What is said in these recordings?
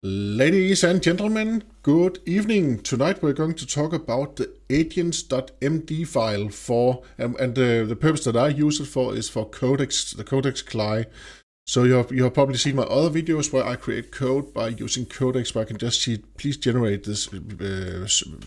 Ladies and gentlemen, good evening. Tonight we're going to talk about the AGENTS.md file and the purpose that I use it for is for the Codex Cli. So you have probably seen my other videos where I create code by using Codex, where I can just see, please generate this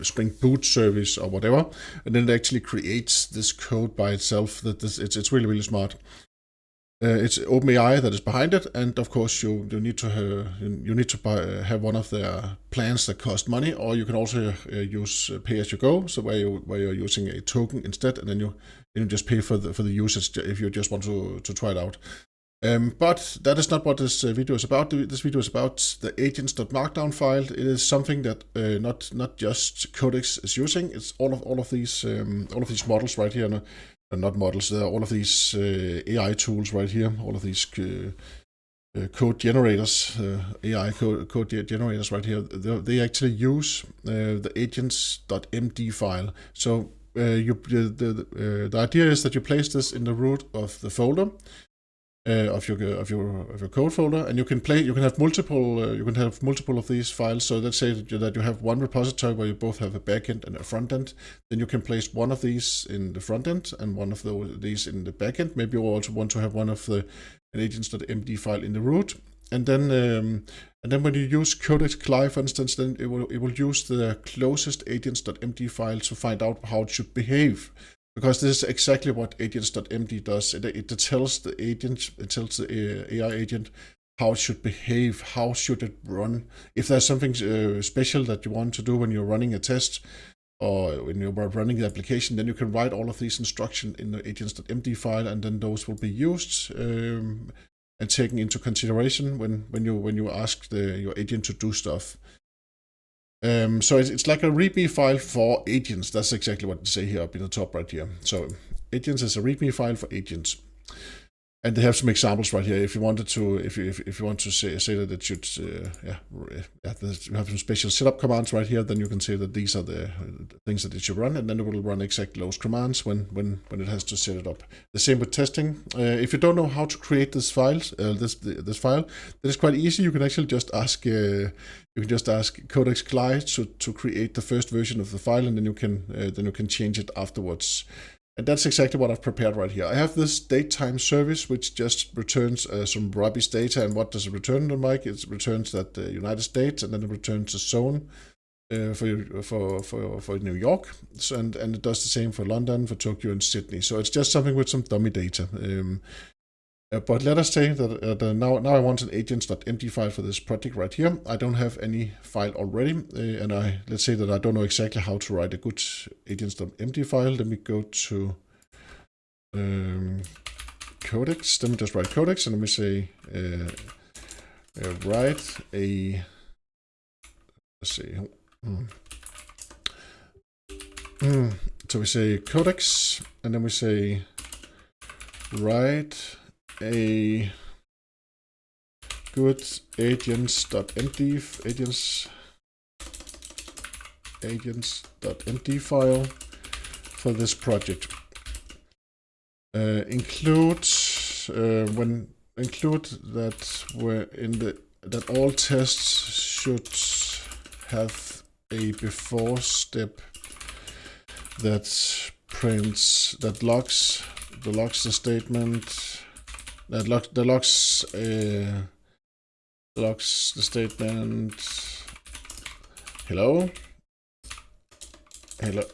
Spring Boot service or whatever, and then it actually creates this code by itself. It's really, really smart. It's OpenAI that is behind it, and of course you need to have one of their plans that cost money, or you can also use pay as you go. So where you're using a token instead, and then you just pay for the usage if you just want to try it out. But that is not what this video is about. This video is about the agents.markdown file. It is something that not just Codex is using. It's all of these models right here. Not models. There are all of these AI tools right here. All of these code generators, AI code generators right here. They actually use the agents.md file. So the idea is that you place this in the root of the folder. Of your code folder, and you can have multiple of these files. So let's say that you have one repository where you both have a backend and a front end. Then you can place one of these in the front end and one of these in the backend. Maybe you also want to have one of an agents.md file in the root. And then when you use Codex Cli, for instance, then it will use the closest agents.md file to find out how it should behave. Because this is exactly what agents.md does. It tells the agent, it tells the AI agent how it should behave, how should it run. If there's something special that you want to do when you're running a test or when you're running the application, then you can write all of these instructions in the agents.md file, and then those will be used and taken into consideration when you ask your agent to do stuff. So it's like a README file for agents. That's exactly what they say here up in the top right here. So agents is a README file for agents, and they have some examples right here. If you wanted to, if you want to say that it should, you have some special setup commands right here. Then you can say that these are the things that it should run, and then it will run exactly those commands when it has to set it up. The same with testing. If you don't know how to create this file, this file, then it's quite easy. You can actually just ask. You can just ask Codex Cli to create the first version of the file, and then you can change it afterwards. And that's exactly what I've prepared right here. I have this datetime service which just returns some rubbish data. And what does it return on, Mike? It returns that the United States, and then it returns a zone for New York. So, and it does the same for London, for Tokyo, and Sydney. So it's just something with some dummy data. But let us say that now I want an agents.md file for this project right here. I don't have any file already, and let's say that I don't know exactly how to write a good agents.md file. Let me go to Codex. Let me just write Codex, and let me say write a. Let's see. So we say Codex, and then we say write a good agents.md file for this project. Include that all tests should have a before step that logs the statement. That logs the statement hello,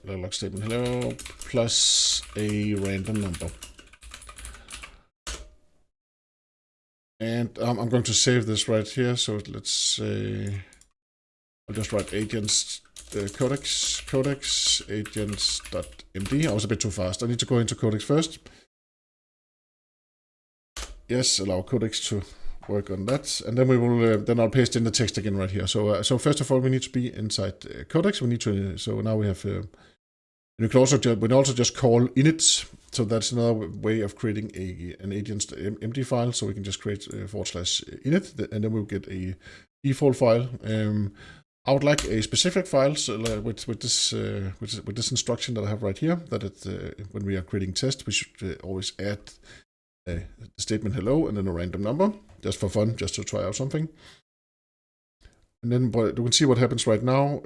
log statement hello plus a random number. And I'm going to save this right here. So let's say I'll just write agents Codex agents.md. I was a bit too fast. I need to go into Codex first. Yes, allow Codex to work on that, and then we will. Then I'll paste in the text again right here. So first of all, we need to be inside Codex. We need to. So now we have. You can also just call init. So that's another way of creating an agents.md file. So we can just create /init, and then we'll get a default file. I would like a specific file with this instruction that I have right here. That when we are creating tests, we should always add the statement hello and then a random number, just for fun, just to try out something. And then you can see what happens right now.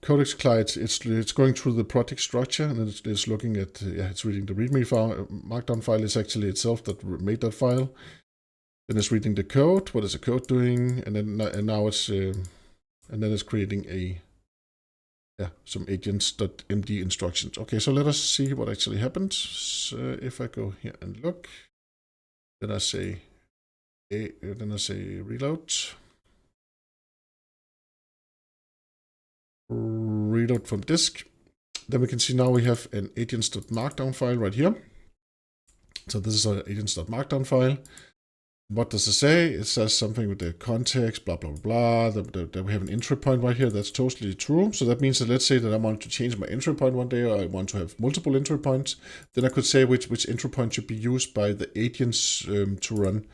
Codex Cli, it's going through the project structure, and it's looking at, it's reading the README file. Markdown file is actually itself that made that file. Then it's reading the code. What is the code doing? And then now it's creating some agents.md instructions. Okay, so let us see what actually happens. So if I go here and look, then I say reload. Reload from disk. Then we can see now we have an agents.markdown file right here. So this is our agents.markdown file. What does it say? It says something with the context, blah, blah, blah, that we have an entry point right here. That's totally true. So that means that let's say that I want to change my entry point one day, or I want to have multiple entry points. Then I could say which entry point should be used by the agents to run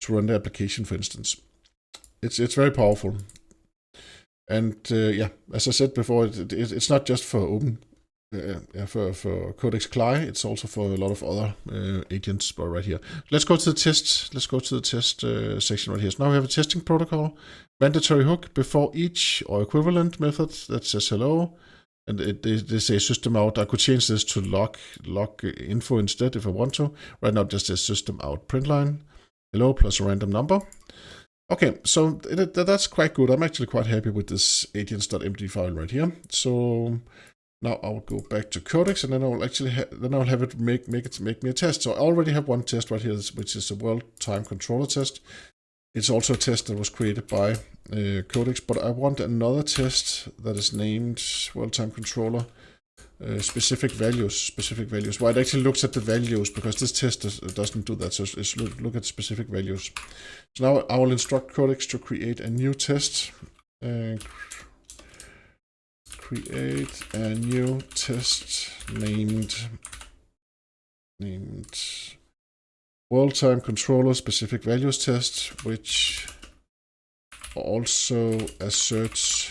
the application, for instance. It's very powerful. And as I said before, it's not just for open, for Codex Cli. It's also for a lot of other agents right here. Let's go to the test. Let's go to the test section right here. So now we have a testing protocol, mandatory hook before each or equivalent method that says hello, and they say system out. I could change this to log info instead if I want to. Right now, it just says system out println hello plus a random number. Okay, so that's quite good. I'm actually quite happy with this agents.md file right here. So now I'll go back to Codex, and then I'll actually have it make me a test. So I already have one test right here, which is a world time controller test. It's also a test that was created by Codex, but I want another test that is named world time controller specific values. Well, it actually looks at the values, because this test doesn't do that. So it's look at specific values. So now I will instruct Codex to create a new test. Create a new test named world time controller specific values test, which also asserts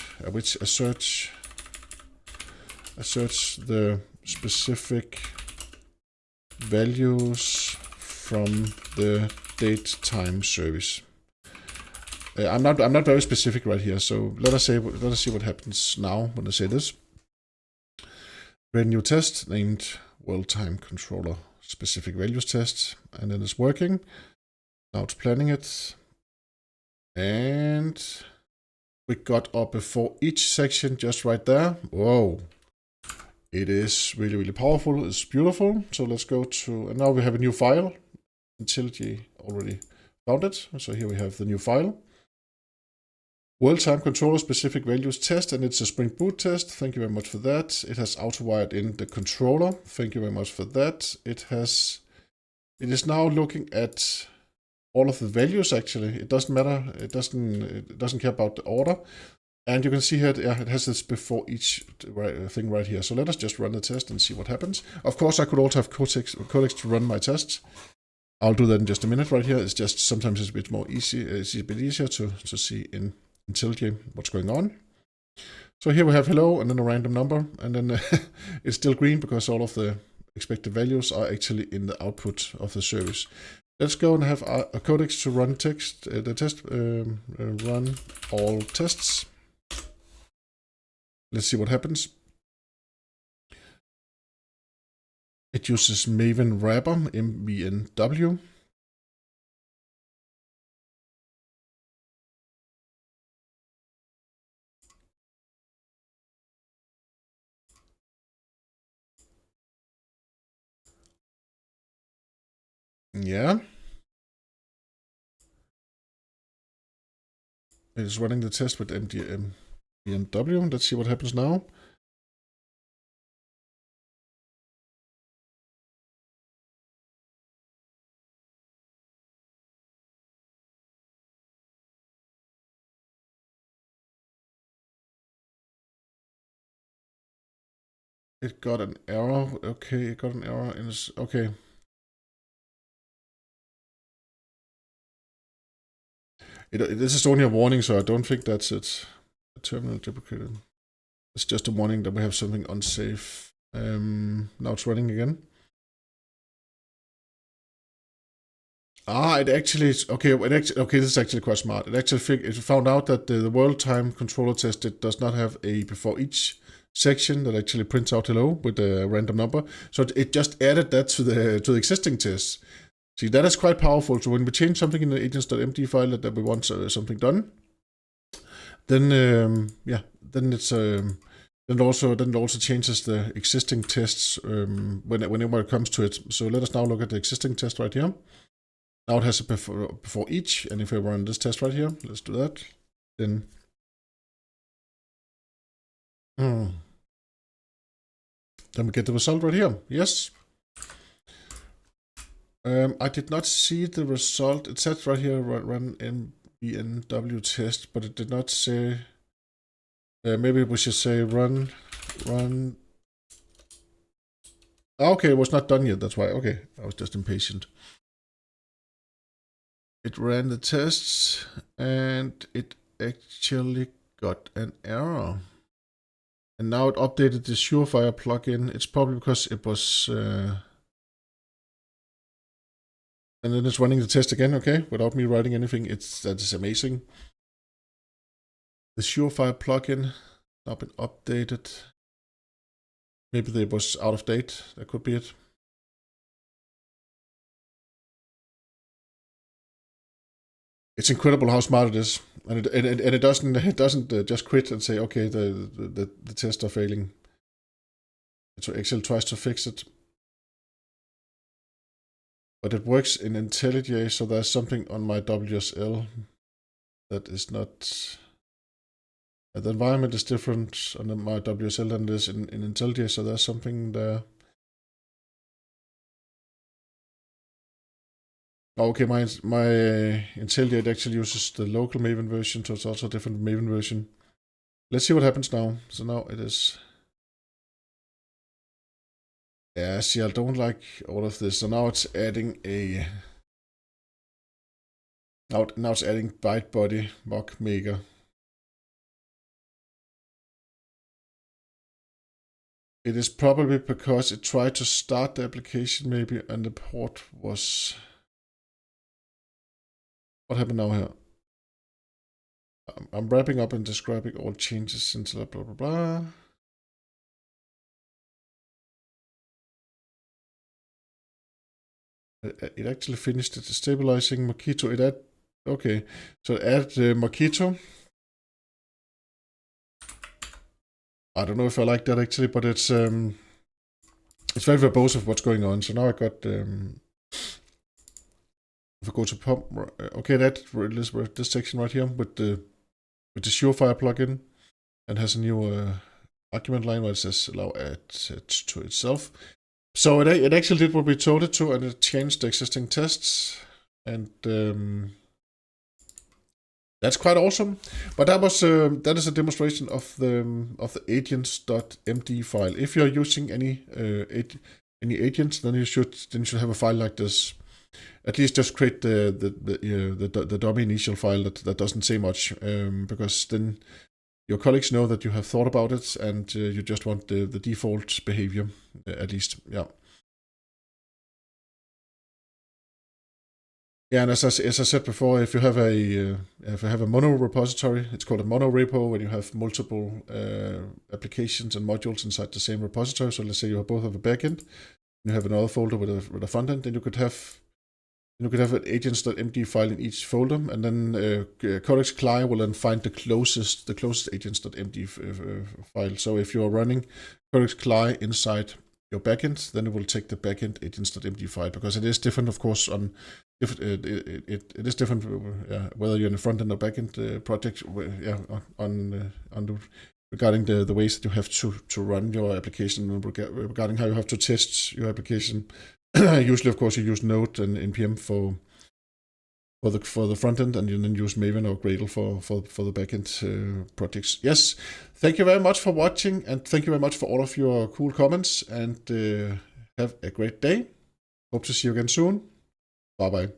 the specific values from the date time service. I'm not very specific right here, so let us see what happens now when I say this. Create a new test named world time controller specific values test, and then it's working. Now it's planning it, and we got up before each section just right there. Whoa, it is really powerful. It's beautiful. So let's go to, and now we have a new file. IntelliJ already found it, so here we have the new file. World time controller specific values test, and it's a Spring Boot test. Thank you very much for that. It has auto-wired in the controller. Thank you very much for that. It is now looking at all of the values. Actually, it doesn't matter. It doesn't care about the order. And you can see here, it has this before each thing right here. So let us just run the test and see what happens. Of course, I could also have Codex to run my tests. I'll do that in just a minute right here. It's just sometimes it's a bit more easy. It's a bit easier to see in IntelliJ what's going on. So here we have hello and then a random number, and then it's still green because all of the expected values are actually in the output of the service. Let's go and have a Codex to run the test. Run all tests. Let's see what happens. It uses Maven wrapper MVNW. Yeah. It is running the test with MVNW. Let's see what happens now. It got an error. Okay, it got an error in this. Okay. This is only a warning, so I don't think that's it. Terminal deprecated. It's just a warning that we have something unsafe. Now it's running again. It actually, okay, this is actually quite smart. It actually it found out that the world time controller test, it does not have a before each section that actually prints out hello with a random number. So it just added that to the existing tests. See, that is quite powerful. So when we change something in the agents.md file that we want something done, then then it's then it also changes the existing tests whenever it comes to it. So let us now look at the existing test right here. Now it has a before each, and if I run this test right here, let's do that. Then we get the result right here. Yes. I did not see the result. It said right here run nbnw test, but it did not say. Maybe we should say run. Okay, it was not done yet. That's why. Okay, I was just impatient. It ran the tests and it actually got an error. And now it updated the Surefire plugin. It's probably because it was... and then it's running the test again, okay? Without me writing anything. That is amazing. The Surefire plugin now been updated. Maybe it was out of date. That could be it. It's incredible how smart it is, and it doesn't just quit and say, okay, the tests are failing. So Excel tries to fix it, but it works in IntelliJ. So there's something on my WSL that is not. The environment is different on my WSL than it is in IntelliJ. So there's something there. Okay, my IntelliJ actually uses the local Maven version, so it's also a different Maven version. Let's see what happens now. So now it is. Yeah, see, I don't like all of this. So now it's adding a. Now it's adding byte body mock maker. It is probably because it tried to start the application maybe, and the port was. What happened now here? I'm wrapping up and describing all changes until blah blah blah. It actually finished it stabilizing Mockito. It add okay, so it added Mockito. I don't know if I like that actually, but it's very verbose of what's going on. So now I got if I go to pump, okay, this section right here with the Surefire plugin, and has a new argument line where it says allow add to itself. So it actually did what we told it to, and it changed the existing tests, and that's quite awesome. But that is a demonstration of the agents.md file. If you're using any agents, then you should have a file like this. At least just create the dummy initial file that doesn't say much, because then your colleagues know that you have thought about it, and you just want the default behavior, at least, yeah. Yeah, and as I said before, if you have a mono repository, it's called a mono repo, when you have multiple applications and modules inside the same repository. So let's say you both have a backend, you have another folder with a front end, then you could have an agents.md file in each folder, and then Codex Cli will then find the closest agents.md file. So if you're running Codex Cli inside your backend, then it will take the backend agents.md file, because it is different, of course, on it is different whether you're in a front end or backend project. Regarding the ways that you have to run your application, regarding how you have to test your application. Usually, of course, you use Node and npm for the front end, and you then use Maven or Gradle for the backend projects. Yes, thank you very much for watching, and thank you very much for all of your cool comments, and have a great day. Hope to see you again soon. Bye bye.